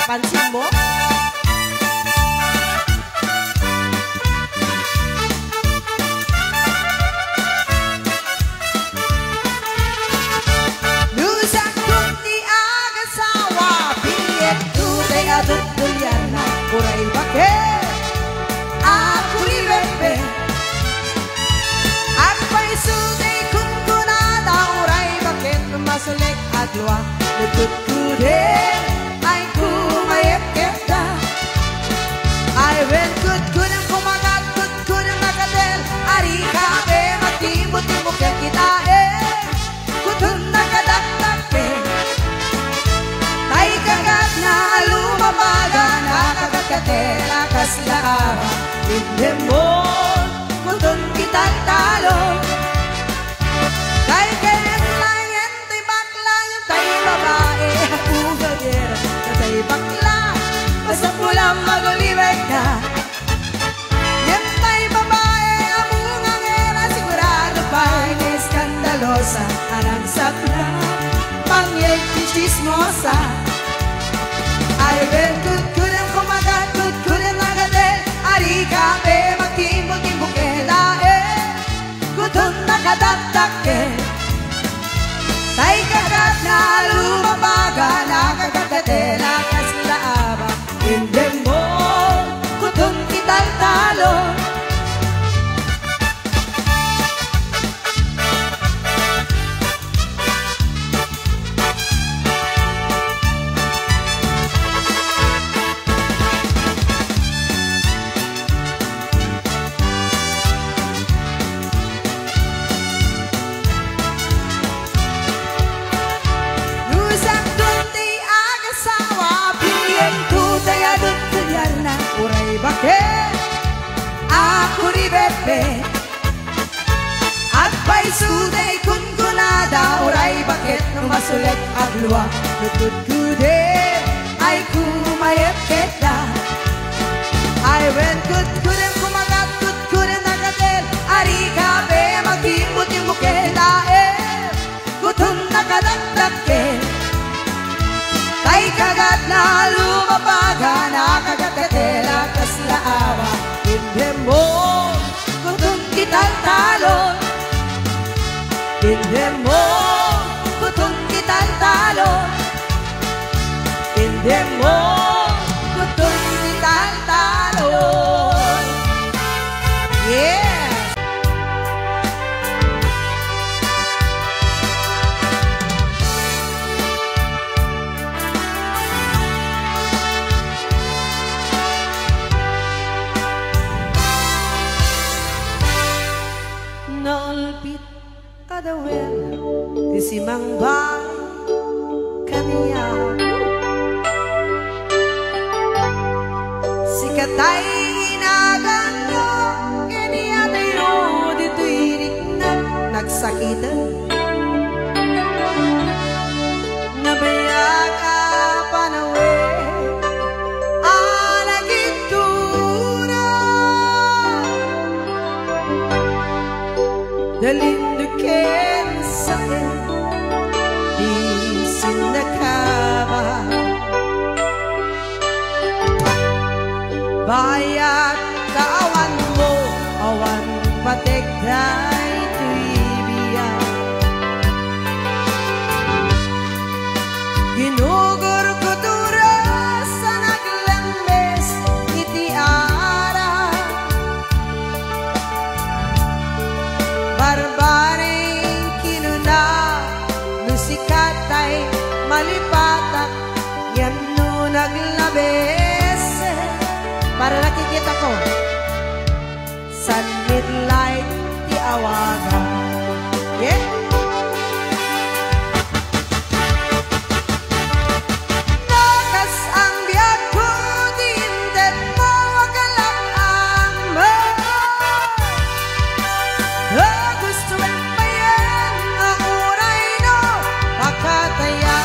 Pansin mo? Lusak kong di agasawa, pilit ko kay adutulyan na kuray bakit ako libepe. At paisuday kung kunada uray bakit masulik at luwa nagtut ko rin ay kumayep kita. Ay wen kut kunang kumagat kut kunang nakatel ari kabe matibot-tibok yan kita kutun nakadaktak tay kagat na lumabaga nakakatela kaslaara hindi mo kutun kita talo kay kaya lang yan tay bakla yan tay babae pugager tay bakla basta pulang mag-oliver ka yan tay babae amungang era sigurado pa na skandalosa anang sakla pangyay chismosa ay ben kut-kunang kumagat kut-kunang nagatel ari kape magtimbok-timbok kutun nakadaktak tay kagat na lumabaga nakakagatela kaslaaba hindi mo kutun kitang talo. Bakit ako ni Bepe at paisuday kun kunada uray bakit masulit at luwa nagkutkude ay kumayet kita ay wen kutkude kumagat kutkude nakatel ari kabe magtimbot-timbok kutun nakadakdak tay kagat na lumabaga nakakagatela kaslaawa hindi mo kutun kitang talo hindi mo kutun kitang talo hindi mo kutun kitang talo. Yeah. Naulpit kadawin di simang bang kaniya sikatay inaganyo kaniya tayo dito'y riknat nagsakitan nabayag ka panawin dalindukin sa'kin di sinakaba bayat kaawan mo awan patekday tuibiyang ginugur ko duras sa naglambes iti ara barbaring kinuna nusikatay malipatak yan no naglabes para nakikita ko sa midlight ti awaga yeah. Nakas ang biyag ko dindet mo wagalak ang mo gusto ang bayan ang uray no pakataya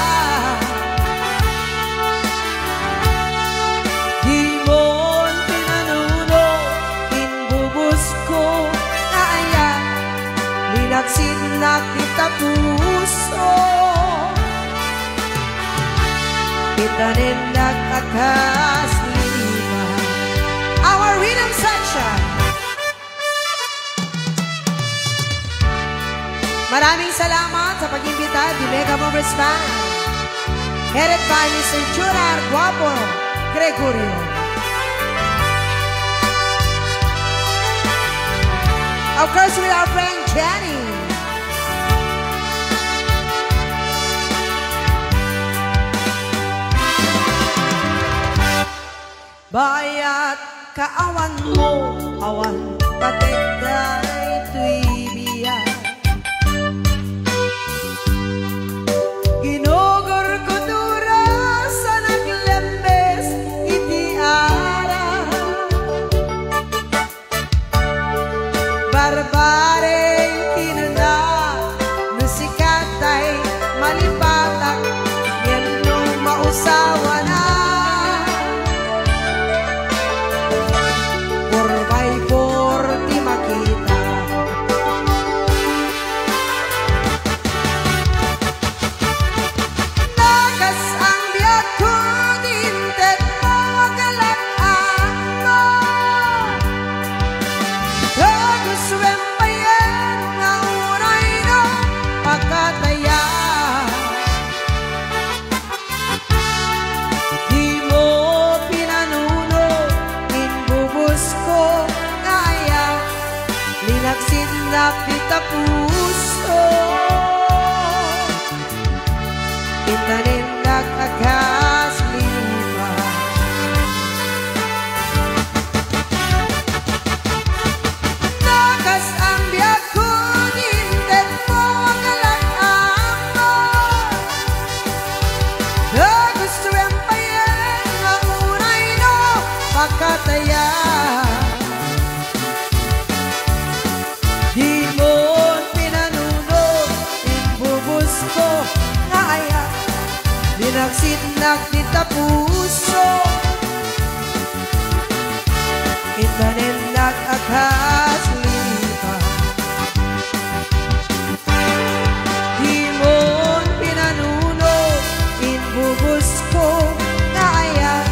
di mo tinanuno inbubus ko na ayan linaksin na kita puso kita Intanindag akas lima. Our rhythm section. Maraming salamat sa pag-imbita di Mega Movers Band. Headed by Mr. Jurar Guapo Gregorio. Of course, with our friend Jenny. Bayat kaawan mo, awan pategday tuy biyan. Ginugor ko dura sa naglembes iti ara. Barbareng kinuna nusikatay malipatak yan nung mausawa na. Napita puso Intanindag akas lima. Nakas ang biyag ko dintet mo kalag-ang mo. Nagusto ang payen nga unay no makataya. Di mo pinanuno, inbubus ko na aya, dinagsinag nita puso. Intanindag akas lima. Di mo pinanuno, inbubus ko na aya,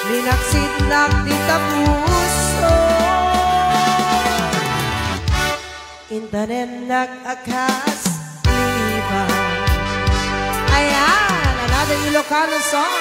dinagsinag nita puso. Intanindag akas lima. Ayan, another Ilocano song.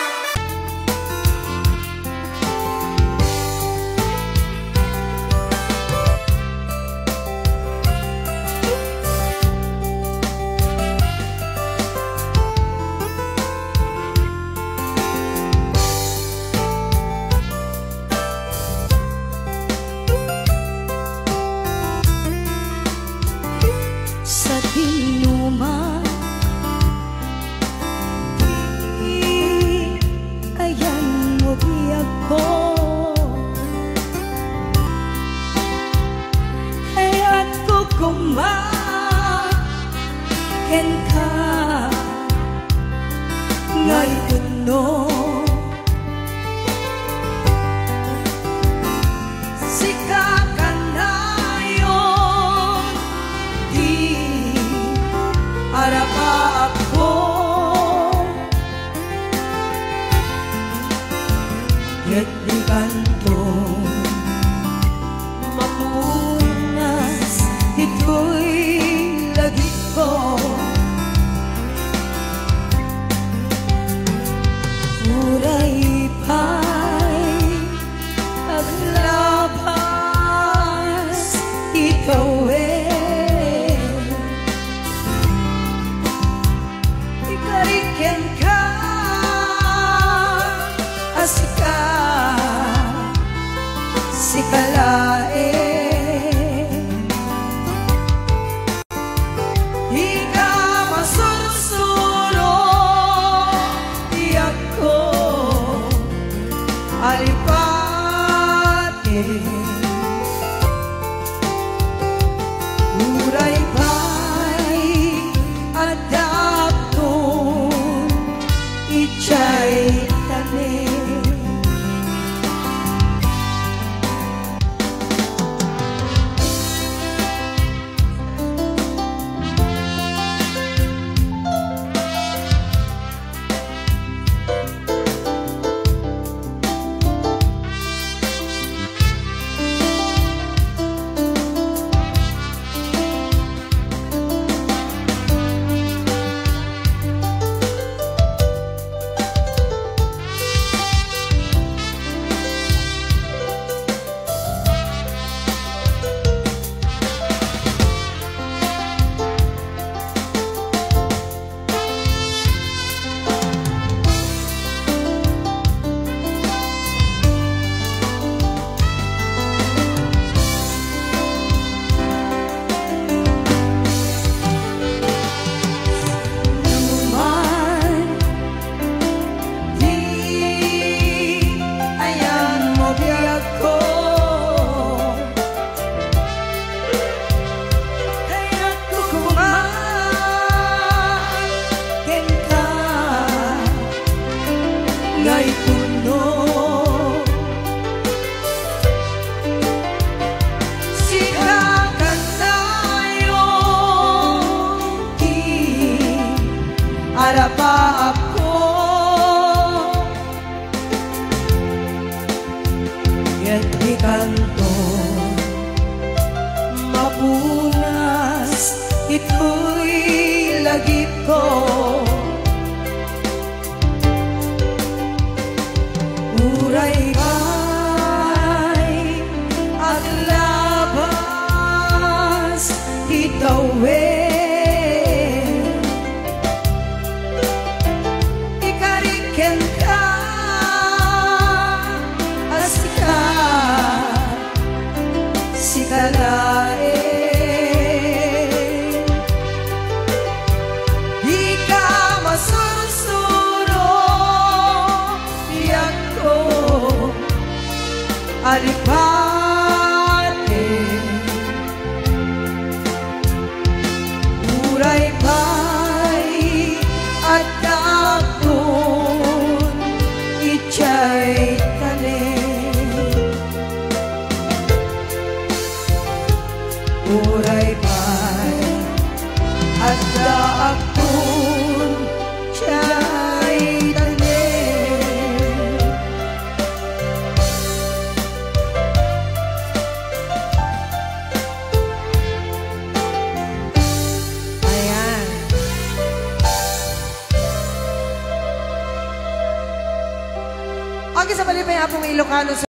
Sa dinuman ayan mo biyag ko, kaya't ko kumaken ka ngayon no. Arapa ako yet di kanto mapunas ito'y lagi ko. Uray pa'y aglabas ikaw Ikariken ka asika sikalae ika masusulo tiyak ko alipate uray pa'y adapton ichay tanim. ngay puno Silakan tayo Di ada pa ako Ket di kanto mapunas ito'y lagip ko Uray kay at labas itawin Ikariken ka asika sikalain Di ka masusuro Iyak ko Alipate Uray pa'y at dakon Ichay tanin Uray pa'y at dakon Ichay tanin Ayan. Ang isa pala pa yung apong Ilocano